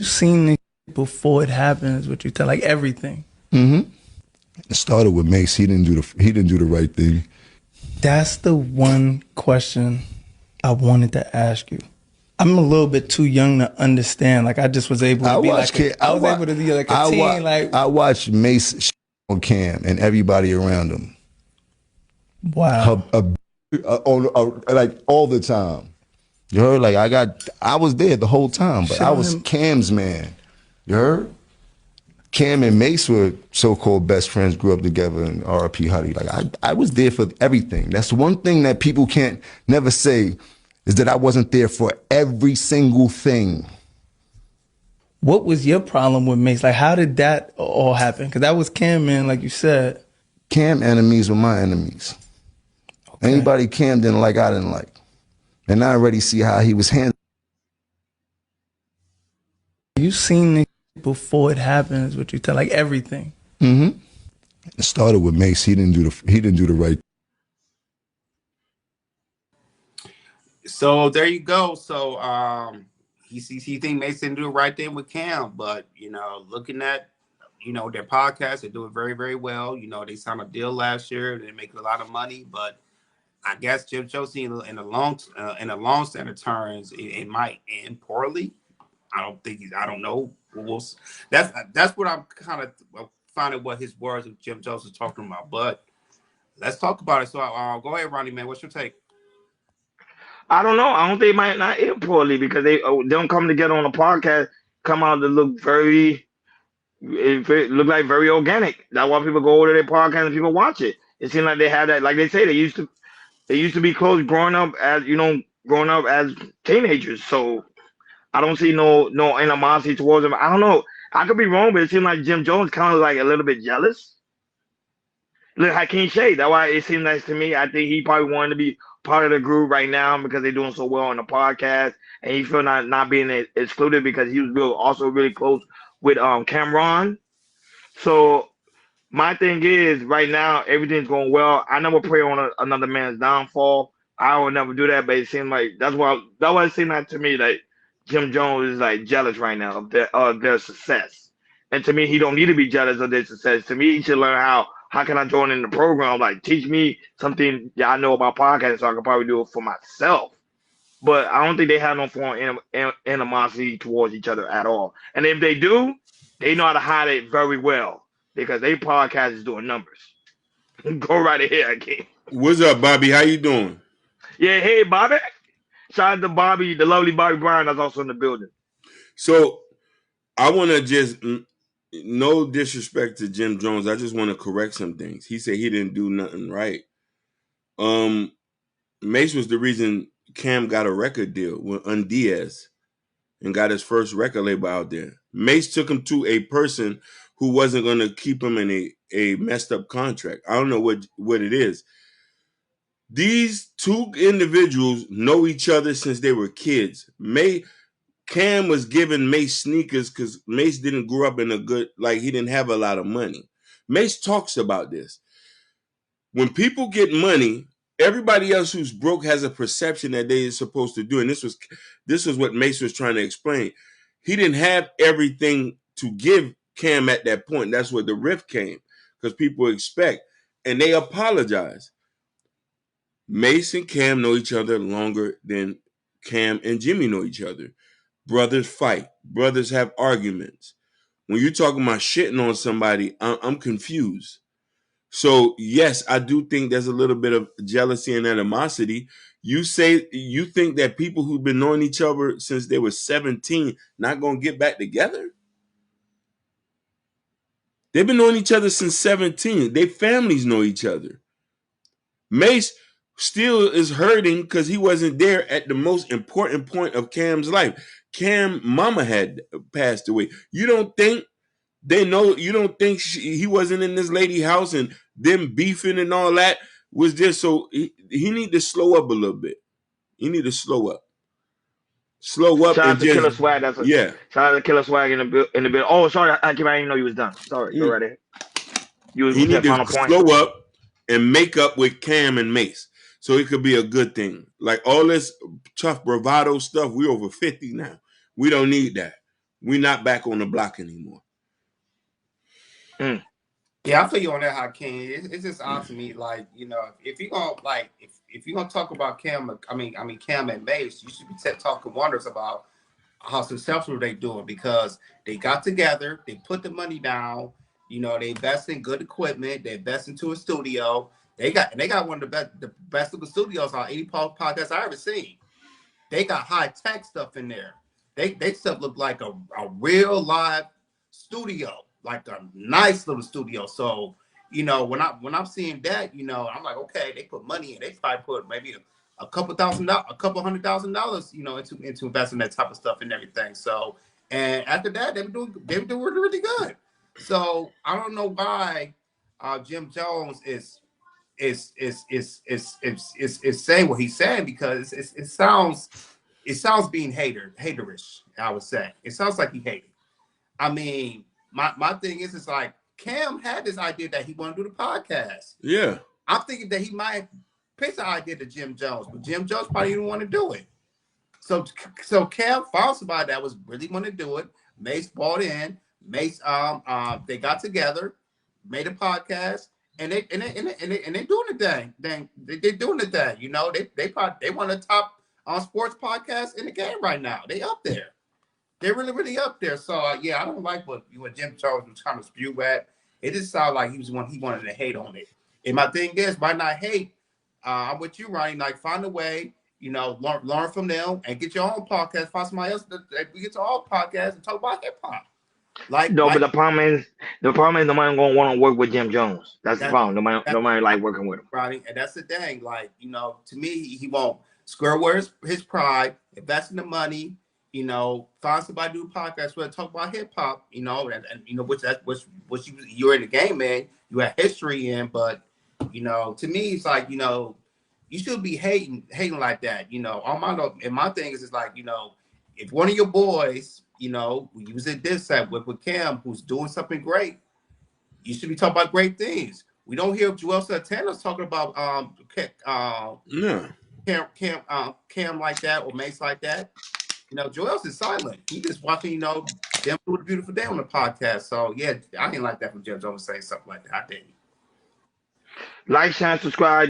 You seen it before it happens, what you tell, like everything. Mm-hmm. It started with Mase. He didn't do the right thing. That's the one question I wanted to ask you. I'm a little bit too young to understand. Like I just was able to be like I was able to be like a teen. Like I watched Mase on Cam and everybody around him. wow, Like all the time. You heard? Like I was there the whole time, but shit I on was him. Cam's man. You heard? Cam and Mase were so-called best friends, grew up together, and R.I.P. Huddy. Like I was there for everything. That's one thing that people can't never say is that I wasn't there for every single thing. What was your problem with Mase? Like how did that all happen? Because that was Cam, man. Like you said, Cam enemies were my enemies. okay. Anybody Cam didn't like, I didn't like. And I already see how he was handled. You seen it before it happens, what you tell, like everything. Mm-hmm. It started with Mase. He didn't do the right. So there you go. So he think Mase didn't do the right thing with Cam, but looking at their podcast, they do it very, very well. They signed a deal last year, they make a lot of money, but I guess Jim Josie in the long standard terms, it might end poorly. I don't know. That's what I'm kind of finding what his words of Jim Jones talking about. But let's talk about it. So go ahead, Ronnie, man. What's your take? I don't know. I don't think it might not end poorly because they don't come together on a podcast, come out to look it look like very organic. That's why people go over to their podcast and people watch it. It seems like they have that, like they say, they used to be close growing up as teenagers. So I don't see no animosity towards them. I don't know. I could be wrong, but it seems like Jim Jones kind of like a little bit jealous. Look, Hakeem Shea. That's why it seems nice to me. I think he probably wanted to be part of the group right now because they're doing so well on the podcast, and he feel not being excluded because he was also really close with Cameron. So my thing is right now everything's going well. I never pray on another man's downfall. I would never do that, but it seemed like that's why it seemed like to me like Jim Jones is like jealous right now of their success. And to me, he don't need to be jealous of their success. To me, he should learn how can I join in the program? Like teach me something I know about podcasting so I can probably do it for myself. But I don't think they have no form of animosity towards each other at all. And if they do, they know how to hide it very well because they podcast is doing numbers. Go right ahead, King. What's up, Bobby? How you doing? Yeah, hey, Bobby. Shout out to Bobby, the lovely Bobby Brown that's also in the building. So I want to just, no disrespect to Jim Jones, I just want to correct some things. He said he didn't do nothing right. Mase was the reason Cam got a record deal with Undiaz and got his first record label out there. Mase took him to a person who wasn't going to keep him in a messed up contract. I don't know what it is. These two individuals know each other since they were kids. Cam was giving Mase sneakers because Mase didn't grow up in he didn't have a lot of money. Mase talks about this. When people get money, everybody else who's broke has a perception that they are supposed to do. And this was what Mase was trying to explain. He didn't have everything to give Cam at that point. That's where the rift came because people expect. And they apologize. Mase and Cam know each other longer than Cam and Jimmy know each other. Brothers fight. Brothers have arguments. When you're talking about shitting on somebody, I'm confused. So, yes, I do think there's a little bit of jealousy and animosity. You say you think that people who've been knowing each other since they were 17 not going to get back together? They've been knowing each other since 17. Their families know each other. Mase still is hurting because he wasn't there at the most important point of Cam's life. Cam mama had passed away. You don't think they know? You don't think he wasn't in this lady house and them beefing and all that was just so he need to slow up a little bit. He need to slow up. Slow up Shout and out to Killer just Swag. yeah. Shout out to Killer Swag in the building. Oh, sorry, I didn't even know you was done. Sorry, go right ahead. You He need that to final point. slow up and make up with Cam and Mase. So it could be a good thing. Like all this tough bravado stuff, we over 50 now. We don't need that. we're not back on the block anymore. Yeah, I feel you on that, Hakeem. It's just odd to me, like, you know, if you're gonna if you're gonna talk about Cam, Cam and Mase, you should be talking wonders about how successful they doing, because they got together, they put the money down, you know, they invest in good equipment, they invest into a studio. They got one of the best of the studios on any podcast I ever seen. They got high tech stuff in there. They stuff look like a real live studio, like a nice little studio. So, you know, when I'm seeing that, you know, I'm like, okay, they put money in. They probably put maybe a couple $100,000, you know, into investing that type of stuff and everything. So, and after that, they were doing really, really good. So I don't know why Jim Jones is saying what he's saying, because it sounds being haterish. I would say it sounds like he hated. I mean, my thing is like Cam had this idea that he wanted to do the podcast. Yeah, I'm thinking that he might pitch the idea to Jim Jones, but Jim Jones probably didn't want to do it. So Cam found somebody that was really want to do it. Mase bought in. Mase they got together, made a podcast. And they doing the thing. They're doing the thing. You know, they want to top sports podcast in the game right now. They up there. They're really, really up there. So yeah, I don't like what Jim Charles was trying to spew at. It just sounded like he wanted to hate on it. And my thing is, why not hate? I'm with you, Ronnie. Like, find a way, you know, learn from them and get your own podcast. Find somebody else that we get to all podcasts and talk about hip hop. But the problem is nobody gonna want to work with Jim Jones. That's the problem. Nobody like working with him. Right, and that's the thing. Like, you know, to me, he won't square away his pride, invest in the money. You know, find somebody to do a podcast where they talk about hip hop. You know, and you know which you're in the game, man. You have history in, but you know, to me, it's like, you know, you should be hating like that. You know, my thing is like, you know, if one of your boys, you know, you was at this set with Cam, who's doing something great, you should be talking about great things. We don't hear Joel Santana's talking about Cam like that, or Mase like that. You know, Joel's is silent. He just watching, you know, them do a beautiful day on the podcast. So yeah, I didn't like that from Jim Jones saying something like that. I didn't. Like, share, subscribe.